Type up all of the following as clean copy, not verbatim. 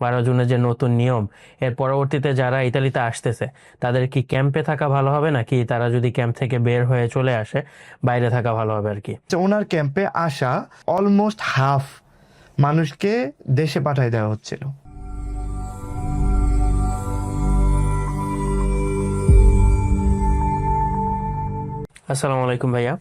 12 জুনের যে নতুন নিয়ম, এর পরবর্তীতে যারা ইতালিতে আসতেছে তাদের কি ক্যাম্পে থাকা ভালো হবে, নাকি তারা যদি ক্যাম্প থেকে বের হয়ে চলে আসে বাইরে থাকা ভালো হবে আর কি? ওনার ক্যাম্পে আসা অলমোস্ট হাফ মানুষকে দেশে পাঠায় দেওয়া হচ্ছিল। আসসালামু আলাইকুম ভাইয়া।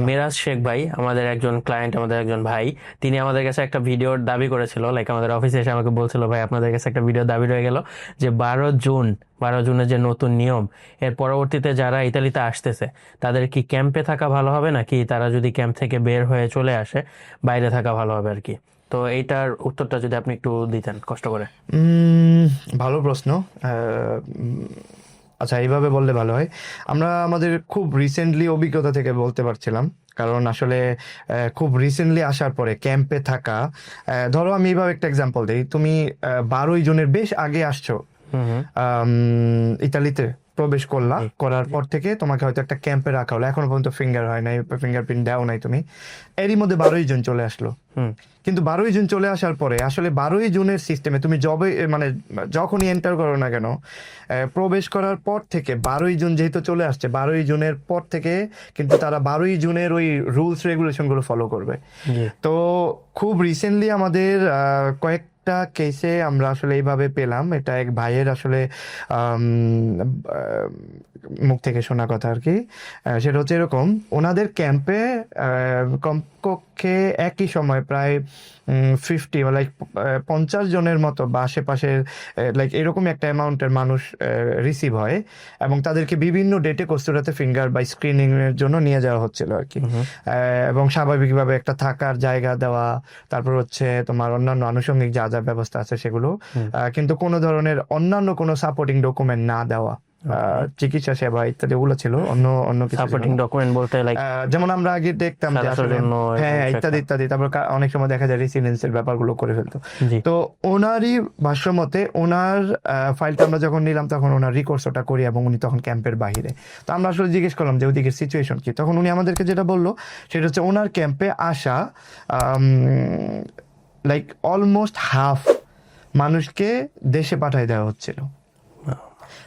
মিরাজ শেখ ভাই আমাদের একজন ক্লায়েন্ট, আমাদের একজন ভাই, তিনি আমাদের কাছে একটা ভিডিওর দাবি করেছিল, লাইক আমাদের অফিসে এসে আমাকে বলছিল, ভাই আপনাদের কাছে একটা ভিডিও দাবি রয়ে গেল যে 12 জুনের যে নতুন নিয়ম, এর পরবর্তীতে যারা ইতালিতে আসতেছে তাদের কি ক্যাম্পে থাকা ভালো হবে, নাকি তারা যদি ক্যাম্প থেকে বের হয়ে চলে আসে বাইরে থাকা ভালো হবে আর কি? তো এইটার উত্তরটা যদি আপনি একটু দিতেন কষ্ট করে। ভালো প্রশ্ন। আচ্ছা, এইভাবে বললে ভালো হয়। আমরা আমাদের খুব রিসেন্টলি অভিজ্ঞতা থেকে বলতে পারছিলাম, কারণ আসলে খুব রিসেন্টলি আসার পরে ক্যাম্পে থাকা, ধরো আমি এইভাবে একটা এক্সাম্পল দিই। তুমি 12 জনের বেশ আগে আসছো ইতালিতে, প্রবেশ করার পর থেকে তোমাকে হয়তো একটা ক্যাম্পে রাখা হলো, এখনো পর্যন্ত ফিঙ্গার হয় নাই, ফিঙ্গারপ্রিন্ট দেওয়া নাই তুমি, এরই মধ্যে 12জন চলে আসলো। কিন্তু 12জন চলে আসার পরে আসলে 12জনের সিস্টেমে তুমি যখনই এন্টার করো না কেন, প্রবেশ করার পর থেকে 12জন যেহেতু চলে আসছে, 12জনের পর থেকে কিন্তু তারা 12জনের ওই রুলস রেগুলেশন গুলো ফলো করবে। তো খুব রিসেন্টলি আমাদের কয়েকটা কেসে আমরা আসলে এইভাবে পেলাম, এটা এক ভাইয়ের আসলে মুখ থেকে শোনা কথা আর কি। সেটা হচ্ছে এরকম, ওনাদের ক্যাম্পে কমপক্ষে একই সময় প্রায় 50 জনের মতো বা আশেপাশের লাইক এরকম একটা অ্যামাউন্টের মানুষ রিসিভ হয়, এবং তাদেরকে বিভিন্ন ডেটে কস্তুরাতে ফিঙ্গার বা স্ক্রিনিং এর জন্য নিয়ে যাওয়া হচ্ছিল আর কি। এবং স্বাভাবিকভাবে একটা থাকার জায়গা দেওয়া, তারপর হচ্ছে তোমার অন্যান্য আনুষঙ্গিক যা যা ব্যবস্থা আছে সেগুলো, কিন্তু কোনো ধরনের অন্যান্য কোনো সাপোর্টিং ডকুমেন্ট না দেওয়া, চিকিৎসা সেবা ইত্যাদি ওগুলো ছিল, অন্য অন্য কিছু সাপোর্টিং ডকুমেন্ট বলতে লাইক যেমন আমরা আগে দেখতাম যে আসলে হ্যাঁ ইত্যাদি ইত্যাদি, তারপর অনেক সময় দেখা যায় রেসিডেন্সের ব্যাপারগুলো করে ফেলতো। তো ওনারই ভাষ্য মতে ওনার ফাইলটা আমরা যখন নিলাম তখন ওনার রিকোর্স ওটা করি, এবং উনি তখন ক্যাম্পের বাহিরে। তো আমরা আসলে জিজ্ঞেস করলাম যে ওদিকের সিচুয়েশন কি, তখন উনি আমাদেরকে যেটা বললো সেটা হচ্ছে ওনার ক্যাম্পে আসা লাইক অলমোস্ট হাফ মানুষকে দেশে পাঠায় দেওয়া হচ্ছিল।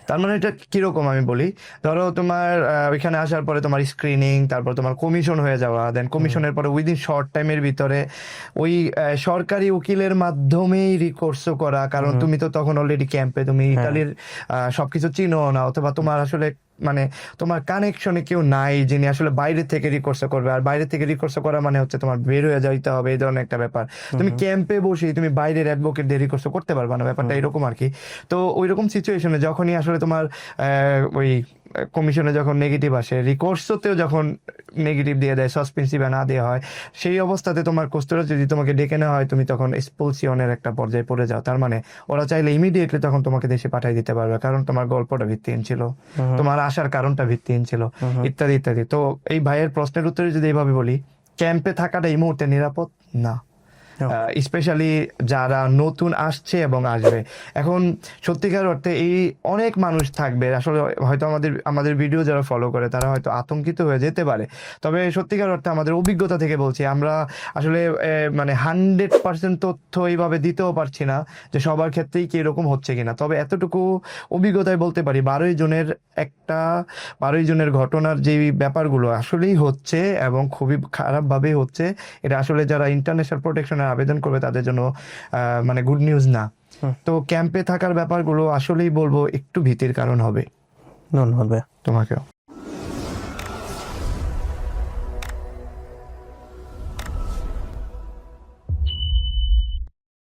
তার মানে এটা কিরকম আমি বলি, ধরো তোমার ওইখানে আসার পরে তোমার স্ক্রিনিং, তারপর তোমার কমিশন হয়ে যাওয়া, দেন কমিশনের পরে উইদিন শর্ট টাইমের ভিতরে ওই সরকারি উকিলের মাধ্যমেই রিকোর্সও করা, কারণ তুমি তো তখন অলরেডি ক্যাম্পে, তুমি ইতালির সবকিছু চিনো না, অথবা তোমার আসলে মানে তোমার কানেকশনে কেউ নাই যিনি আসলে বাইরে থেকে রিকোর্স করবে, আর বাইরে থেকে রিকোর্স করা মানে হচ্ছে তোমার বের হয়ে যাইতে হবে, এই ধরনের একটা ব্যাপার। তুমি ক্যাম্পে বসেই তুমি বাইরের অ্যাডভোকেট দিয়ে রিকোর্স করতে পারবা না, ব্যাপারটা এরকম আর কি। তো ওই রকম সিচুয়েশনে যখনই আসলে তোমার ওই কমিশনে যখন নেগেটিভ আসে, রিকোর্সতেও যখন নেগেটিভ দিয়ে দেয়, সাসপেন্সিভে না দেওয়া হয়, সেই অবস্থাতে তোমার কস্তুরা যদি তোমাকে ডেকে নেওয়া হয়, তুমি তখন এক্সপলসিয়নের একটা পর্যায়ে পড়ে যাও। তার মানে ওরা চাইলে ইমিডিয়েটলি তখন তোমাকে দেশে পাঠিয়ে দিতে পারবে, কারণ তোমার গল্পটা ভিত্তিহীন ছিল, তোমার আসার কারণটা ভিত্তিহীন ছিল, ইত্যাদি ইত্যাদি। তো এই ভাইয়ের প্রশ্নের উত্তরে যদি এইভাবে বলি, ক্যাম্পে থাকাটা এই মুহূর্তে নিরাপদ না, স্পেশালি যারা নতুন আসছে এবং আসবে। এখন সত্যিকার অর্থে এই অনেক মানুষ থাকবে আসলে, হয়তো আমাদের ভিডিও যারা ফলো করে তারা হয়তো আতঙ্কিত হয়ে যেতে পারে, তবে সত্যিকার অর্থে আমাদের অভিজ্ঞতা থেকে বলছি, আমরা আসলে মানে 100% তথ্য এইভাবে দিতেও পারছি না যে সবার ক্ষেত্রেই কি এরকম হচ্ছে কিনা, তবে এতটুকু অভিজ্ঞতায় বলতে পারি 12জনের ঘটনার যে ব্যাপারগুলো আসলেই হচ্ছে এবং খুবই খারাপভাবেই হচ্ছে, এটা আসলে যারা ইন্টারন্যাশনাল প্রোটেকশনের আবেদন করবে তাদের জন্য মানে গুড নিউজ না। তো ক্যাম্পে থাকার ব্যাপারগুলো আসলেই বলবো একটু ভীতির কারণ হবে। ধন্যবাদ। তোমাকেও।